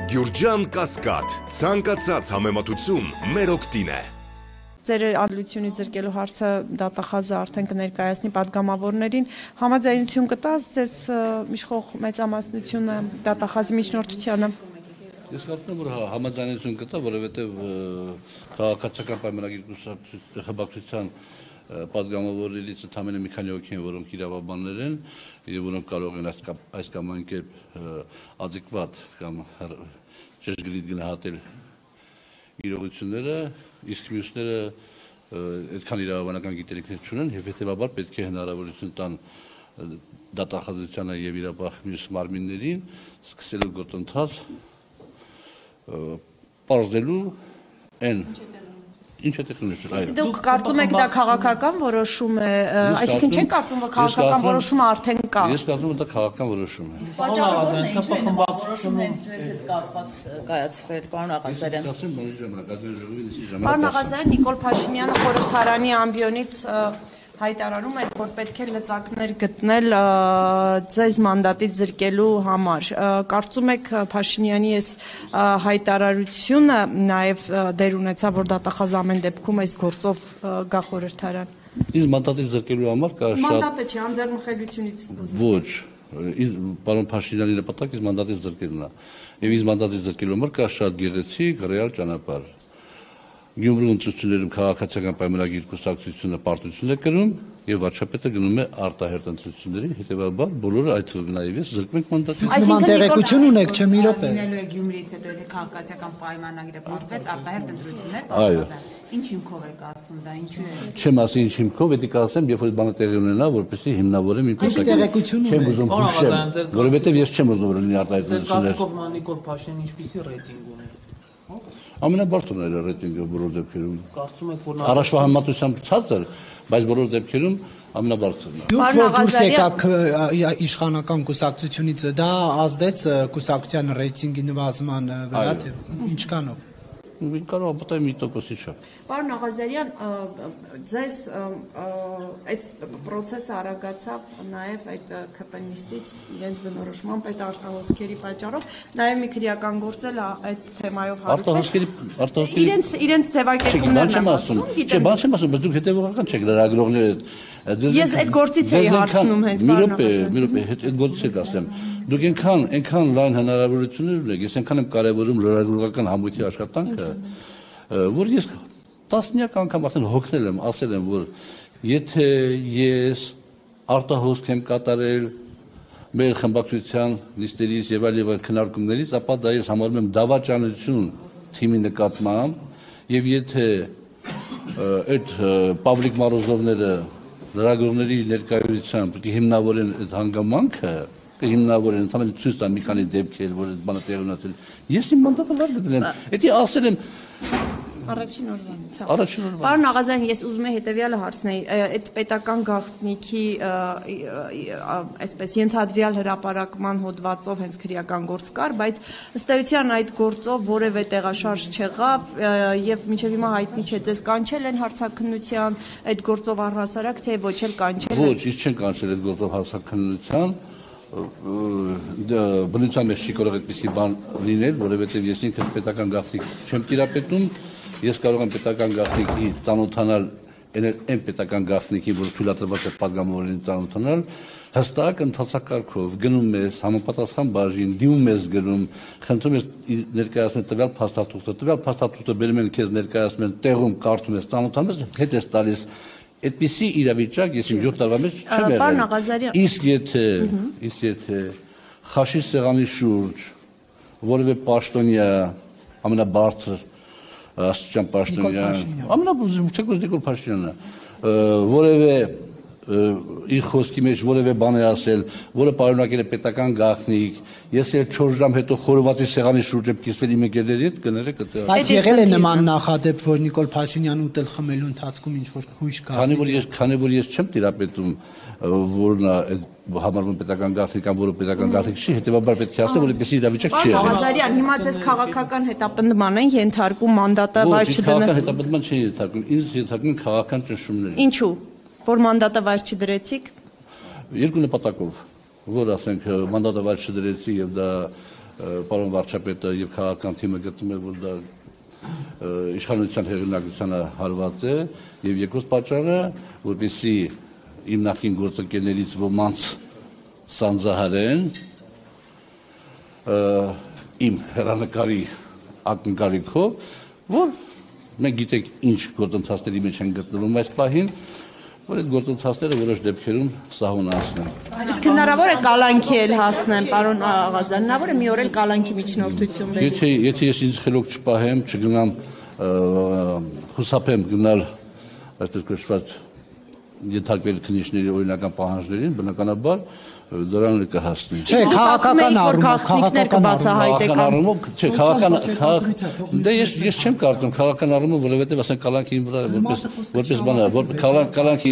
Գյուրջան Կասկադ, ցանկացած համեմատություն մեր օգտին է։ Ձեր անդլությունից զրկելու հարցը դատախազը արդեն կներկայացնի պատգամավորներին, համաձայնություն կտաս ձեզ իշխող մեծամասնությունը դատախազի միջնորդությանը։ Ես կարծում եմ, որ համաձայնություն կտա, որովհետև քաղաքացիական պայմանագիր խմբակցության պատգամավորներից ընդամենը մի քանի հոգի են, որոնք իրավաբաններ են եւ որոնք կարող են այս կամ այն կերպ adekvat կամ ճշգրիտ գնահատել իրողությունները, իսկ մյուսները այդքան իրավաբանական գիտելիքներ չունեն եւ հետեւաբար պետք է հնարավորություն տան դատախազությանը եւ իրավապահ մյուս մարմիններին սկսելու գործընթաց պարզելու այն ինչ է տեխնոլոգիան։ Դուք կարծում եք դա քաղաքական որոշում է, այսինքն չեք կարծում, որ քաղաքական որոշումը արդեն կա։ Ես կարծում եմ դա քաղաքական որոշում է։ Պատճառը ինչ է որոշումը ինձ հետ կապված կայացվել, պարոն Աղազարյան։ Պարոն Աղազարյան, Նիկոլ Փաշինյանը խորհրդարանի ամբիոնից հայտարարում է, որ պետք է լծակներ գտնել ձեզ մանդատից զրկելու համար։ Կարծում եք Փաշինյանի այս հայտարարությունը նաև դեր ունեցավ, որ դատախազը ամեն դեպքում այս գործով գա խորհրդարան։ Ինձ մանդատից զրկելու համար կա շատ Մանդատը չի, անձեռնմխելիությունից։ Ոչ, պարոն Փաշինյանի նպատակը ինձ մանդատից զրկելն է։ Եվ ինձ մանդատից զրկելու համար կա շատ գեղեցիկ ռեալ ճանապարհ։ Գյումրու ընտրություններում քաղաքացիական պայմանագիր կուսակցությունը պարտություն է կրում եւ վարչապետը գնում է արտահերտ ընտրությունների, հետեւաբար բոլորը այդ թվում նաեւ ես զրկում ենք մանդատից։ Նման տեղեկություն ունեք, չէ՞ մի րոպե։ Լինելու է Գյումրիից հետո եթե քաղաքացիական պայմանագիրը պարտվեց արտահերտ ընտրություններ, ինչ հիմքով եք ասում դա, ինչու է։ Չեմ ասի ինչ հիմքով, դա կասեմ, երբ որ բանը տեղի ունենա, որպեսզի հիմնավորեմ իմ տեղեկություն չեմ ուզում հուշել, որովհետեւ ես չեմ ուզում որ լինի արտահերտ ընտրություններ։ Կասկով Նիկոլ Փաշինյանը ինչպիսի ռեյտինգ ունի։ Ամենաբարձրն է ռեյտինգը բոլոր դեպքերում։ Կարծում եք, որ Առաջվա համեմատությամբ ցածր, բայց բոլոր դեպքերում ամենաբարձրն է։ Դուք որ դուրս եկաք իշխանական կուսակցությունից, դա ազդեց կուսակցության ռեյտինգի նվազման վրա, թե ինչքանով։ Կարող է պատահի 1%-ի չէ։ Պարոն Աղազարյան, ձեզ այս process-ը արագացավ նաև այդ ԿՊՆ-ից իրենց բնորոշմամբ այդ արտահոսքերի պատճառով, նաև մի քրեական գործել այդ թեմայով հարուցել։ Իրենց ձևակերպումներն եմ ասում, Չէ, բան չեմ ասում, բայց դուք հետևողական չեք լրագրողները։ Ես այդ գործից էի հարցնում հենց պարոն Աղազարյան։ Մի րոպե, այդ գործից եք ասեմ։ Դուք այնքան լայն հնարավորություններ ունեք, ես այնքան եմ կարևորում լրագրողական համույթի աշխատանքը, որ ես տասնյակ անգամ արդեն հոգնել եմ, ասել եմ, որ եթե ես արտահոսք եմ կատարել մեր խմբակցության նիստերից եւ այլ քննարկումներից, ապա դա ես համարում եմ դավաճանություն թիմի նկատմամբ եւ եթե այդ Պավլիկ Մարոզովները լրագրողների ներկայությամբ հիմնավորեն այդ հանգամանքը հիմնավորեն ընդհանրապես ցույց տան մի քանի դեպքեր, որ այդ բանը տեղի ունեցել։ Ես իմ մանդատը լավ գտնեմ։ Էդի ասել եմ Առաջին օրվանից։ Առաջին օրվանից։ Պարոն Աղազարյան, ես ուզում եմ հետևյալը հարցնել, այդ պետական գաղտնիքի այսպես ենթադրյալ հրապարակման հոդվածով հենց քրեական գործ կար, բայց ըստ էության այդ գործով որևէ տեղաշարժ չեղավ եւ մինչեւ հիմա հայտնի չէ, ձեզ կանչել են հարցաքննության այդ գործով առհասարակ, թե ոչ էլ կանչել են։ Ոչ, ես չեմ կանչել այդ գործով հարցաքննության։ Բնության մեջ չի կարող այդպիսի բան լինել, որովհետև ես ինքս պետական գաղտնիք չեմ տիրապետում, ես կարող եմ պետական գաղտնիքի ծանոթանալ այն պետական գաղտնիքի, որ թույլատրված է պատգամավորին ծանոթանալ, հստակ ընթացակարգով գնում ես համապատասխան բաժին, դիմում ես գնում, խնդրում ես ներկայացնել տվյալ փաստաթուղթը բերում են քեզ ներկայացնում են տեղում կարդում ես, ծանոթանում ես, հետ ես տալիս Այդպիսի իրավիճակ ես իմ 7 տարվա մեջ չեմ եղել։ Իսկ եթե խաշի սեղանի շուրջ որևէ պաշտոնյա ամենաբարձր աստիճան պաշտոնյա ամենաբարձր Նիկոլ Փաշինյանը որևէ իր խոսքի մեջ որևէ բան է ասել, որը պարունակել է պետական գաղտնիք, ես էլ 4 ժամ հետո խորովածի սեղանի շուրջ եմ կիսվել իմ ընկերների հետ, կներեք դա։ Բայց եղել է նման նախադեպ, որ Նիկոլ Փաշինյանը ուտել խմելու ընթացքում ինչ որ հույժ կա։ Քանի որ ես չեմ տիրապետում, որն է համարվում պետական գաղտնիք կամ որը պետական գաղտնիք չի, հետեւաբար պետք է ասեմ, որ այդպեսի իրավիճակ չի եղել։ Աղազարյան, հիմա ձեզ քաղաքական հետապնդման են ենթարկում մանդատը վայր չդնել։ Քաղաքական հետապնդման չի ենթարկում, ինձ ենթարկում քաղաքական ճնշումներ։ Ինչու՞։ Որ մանդատը վայր չդրեցիք։ Երկու նպատակով, որ ասենք մանդատը վայր չդրեցի եւ դա պարոն վարչապետը եւ քաղաքական թիմը գտնում են, որ դա իշխանության հեղինակությանը հարված է, եւ երկրորդ պատճառը, որպեսզի իմ նախին գործընկերներից ոմանց սանձահարեն իմ հեռանկարի ակնկալիքով, որ մենք գիտենք ինչ գործընթացների մեջ են գտնվում այս պահին, որ այդ գործընթացները որոշ դեպքերում սահմանացնեն։ Իսկ հնարավոր է կալանքի էլ հասնեն, պարոն Աղազյան, հնարավոր է մի օր էլ կալանքի միջնորդություն բերի։ Եթե ես ինձ խելոք չպահեմ, չգնամ խուսափեմ գնալ այդպես կոչված ենթարկվել քննիչների օրինական պահանջներին, բնականաբար դրան կհասնի։ Չէ, քաղաքական առումով, չէ, քաղաքական դե ես չեմ կարծում քաղաքական առումով, որովհետև ասենք կալանքի վրա որպես բանը, կալանքի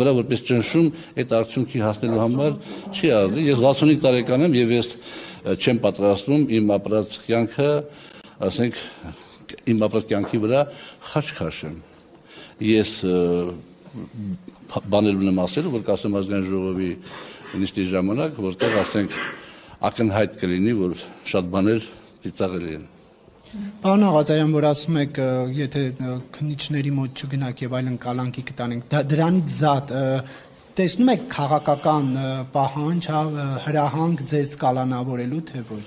վրա որպես ճնշում այդ արդյունքի հասնելու համար չի արվի։ Ես 65 տարեկան եմ եւ ես չեմ պատրաստվում իմ ապրած կյանքը, ասենք իմ ապրած կյանքի վրա խաչ քաշեմ։ Ես բաներ ունեմ ասելու, որ կասեմ ազգային ժողովի նիստի ժամանակ, որտեղ ասենք ակնհայտ կլինի, որ շատ բաներ ծիծաղելի են։ Պարոն Աղազարյան, որ ասում եք, եթե քննիչների մոտ չգնաք եւ այլն կալանքի կտանենք, դրանից զատ տեսնում եք քաղաքական պահանջ, հրահանգ ձեզ կալանավորելու, թե ոչ։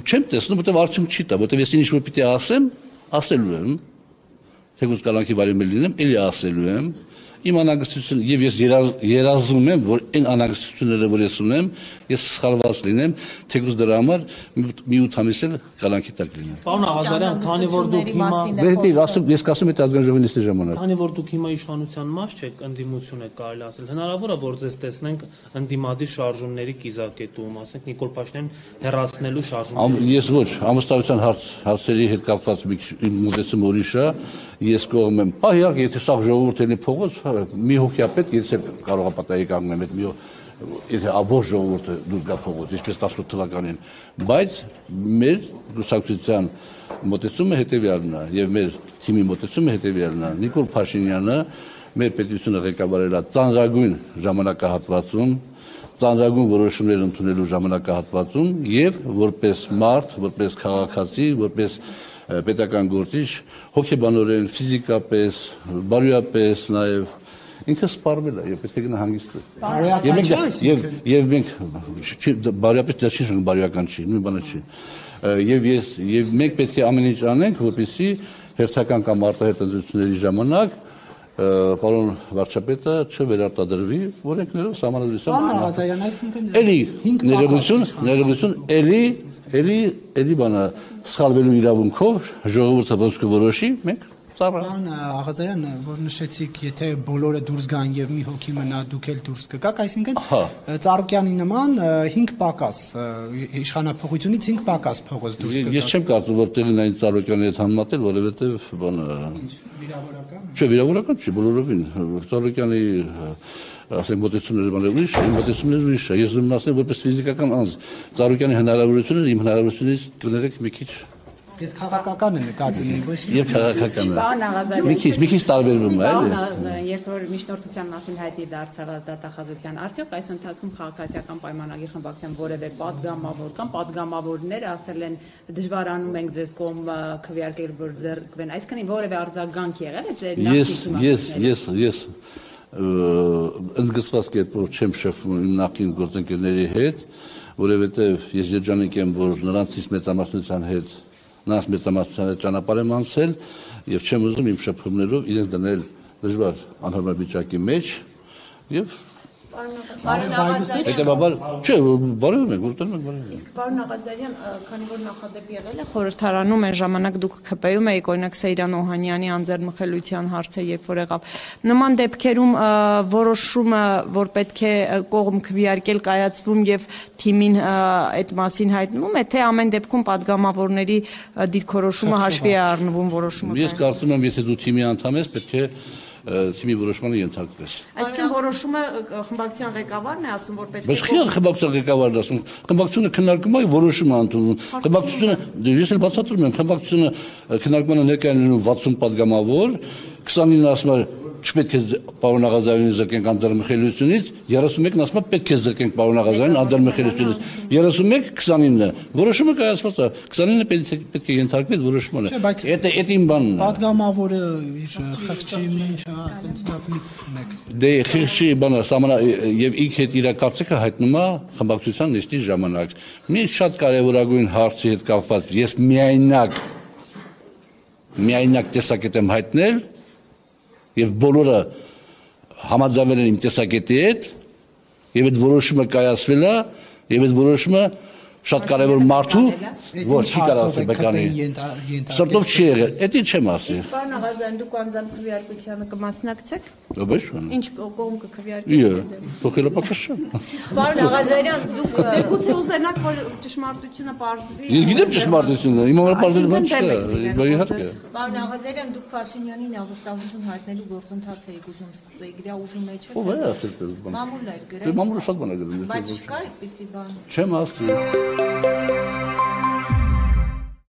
Չեմ տեսնում, որտեղ արդյունք չի տա, որտեղ ես ինչ-որ պիտի ասեմ, ասելու եմ, թեկուզ կալանքի վարի մեջ լինեմ, էլի ասելու եմ, իմ անհանգստությունը եւ ես երազում եմ, որ այն անհանգստությունները, որ ես ունեմ, ես սխալված լինեմ, թեկուզ դրա համար մի 8 ամիս էլ կալանքի տակ լինեմ։ Պարոն Աղազարյան, քանի որ դուք հիմա ես կասեմ այդ ազգային ժողովի նիստի ժամանակ։ Քանի որ դուք հիմա իշխանության մաս չեք, ընդդիմություն եք կարելի ասել, հնարավոր է որ ձեզ տեսնենք ընդդիմադիր շարժումների կիզակետում, ասենք Նիկոլ Փաշինյանին հեռացնելու շարժումներ։ Ես ոչ, ամուսնության հարցերի հետ կապված իմ մոտեցումը ուրիշ է, ես կողմ եմ։ Իհարկե, եթե սա ժողովուրդ էլի փողոց, մի հոգյապետ ես կարող եմ պատահի կանգնեմ այդ մի եթե ավոր ժողովուրդը դուրս գա փողոց, ինչպես 18 թվականին, բայց մեր գուսակցության մոտեցումը հետևյալն է եւ մեր թիմի մոտեցումը հետևյալն է։ Նիկոլ Փաշինյանը մեր պետությունը ղեկավարել է ծանրագույն ժամանակահատվածում, ծանրագույն որոշումներ ընդունելու ժամանակահատվածում եւ որպես մարդ, որպես քաղաքացի, որպես պետական գործիչ, հոգեբանորեն, ֆիզիկապես, բարոյապես նաեւ ինքը սպառվել է եւ պետք է գնա հանգիստ։ Եվ մենք բարոյապես դա չի բարոյական չի, նույն բանը չի։ Եվ մենք պետք է ամեն ինչ անենք, որպեսզի հերթական կամ արտահերթ ընտրությունների ժամանակ պարոն վարչապետը չվերարտադրվի օրենքներով սահմանադրությամբ։ Պարոն Աղազարյան, այսինքն էլի ներողություն, էլի բանը սխալվելու իրավունքով ժողովուրդը ոնց կորոշի, մենք Պարոն Աղազարյան, որ նշեցիք, եթե բոլորը դուրս գան եւ մի հոգի մնա, դուք էլ դուրս կգաք, այսինքն Ծառուկյանի նման 5 պակաս իշխանափոխությունից 5 պակաս փողոց դուրս կգաք։ Ես չեմ կարծում, որ տեղին այն Ծառուկյանի հետ համատել, որովհետեւ բանը վիրավորական։ Չէ, վիրավորական չի, բոլորովին Ծառուկյանի ասենք մոտեցումները բաներ ուրիշ է, իմ մոտեցումները ուրիշ է։ Ես ուզում եմ ասել, որպես ֆիզիկական անձ, Ծառուկյանի հնարավորությունները իմ հնարավորությունից կներեք մի քիչ Ես քաղաքական եմ նկատի ունեմ, ոչ Եվ քաղաքական է։ Պարոն Աղազարյան, Մի քիչ տարբերվում է, Պարոն Աղազարյան, երբ որ միջնորդության մասին հայտի դարձավ դատախազության, արդյոք այս ընթացքում քաղաքացիական պայմանագիր խմբակցության որևէ падգամավոր կամ падգամավորներ ասել են դժվարանում ենք ձեզ կողմ քվեարկել, որ ձեռքվեն, այսինքն որևէ արձագանք եղել է ձեր նախկին Ես ընդգծված կերպով չեմ շփվում իմ նախկին գործընկերների հետ, որովհետև ես երջանիկ եմ, որ նրանցից մեծամասնության հետ Նրանց մեծամասնության հետ ճանապարհ եմ անցել եւ չեմ ուզում իմ շփումներով իրենց դնել դժվար անհարմար վիճակի մեջ եւ Պարոն Աղազարյան, հետեւաբար չէ, բարևում եք, որտեղ ենք բարևում։ իսկ պարոն Աղազարյան, քանի որ նախադեպ եղել է խորհրդարանում, այն ժամանակ դուք ՔՊ-ում էիք, օրինակ Սեյրան Օհանյանի անձեռնմխելիության հարցը, երբ որ եղավ։ Նման դեպքերում որոշումը, որ պետք է կողմ քվեարկել կայացվում եւ թիմին այդ մասին հայտնվում է, թե ամեն դեպքում падգամավորների դիրքորոշումը հաշվի է առնվում որոշումը։ Ես կարծում եմ, եթե դու թիմի անդամ ես, պետք է թիմի որոշմանը ենթարկվես։ Այսինքն որոշումը խմբակցության ղեկավարն է ասում, որ պետք է։ Բայց խիղ խմբակցության ղեկավարն ասում, խմբակցությունը քննարկում է որոշում է ընդունում։ Խմբակցությունը ես էլ բացատրում եմ, խմբակցությունը քննարկմանը ներկայանում 60 падգամավոր, 29-ը ասում է չպետք է պարոն Աղազարյանին զրկենք անդրմխելությունից, 31-ն ասում է պետք է զրկենք պարոն Աղազարյանին անդրմխելությունից, 31-29-ը որոշումը կայացված է, 29-ը պետք է ենթարկվի որոշմանը։ Էդ իմ բանն է։ Պատգամավորը խղճի ինչ է, այդպես դեպի Դե խղճի բանը սահմանա եւ ինքը հետ իր կարծիքը հայտնում է խմբակցության նիստի ժամանակ։ Մի շատ կարեւորագույն հարցի հետ կապված ես միայնակ տեսակետ եմ հայտնել եւ բոլորը համաձայնել են իմ տեսակետի հետ եւ այդ որոշումը կայացվել է եւ այդ որոշումը շատ կարևոր մարդու ոչ չի կարող բեկանի սրտով չի եղել էդի չեմ ասի Իսկ պարոն Աղազարյան դուք անձամբ քվեարկությանը կմասնակցեք Ո՞չ Ինչ կողմ կքվեարկեք փոխելապակաշ Պարոն Աղազարյան դուք դեպուց ուզենաք որ ճշմարտությունը բարձվի Ես գիտեմ ճշմարտությունը իմ համար բարձր բան չէ իհարկե Պարոն Աղազարյան դուք Փաշինյանին հաղորդավություն հայտնելու գործընթաց եք ուզում սկսել դրա ուժի մեջ եք Ո՞վ է ասել դες բան Մամուլներ Դե գրել մամուլը շատ բան է գրել Բայց չկա այդպեսի բան Չեմ ասի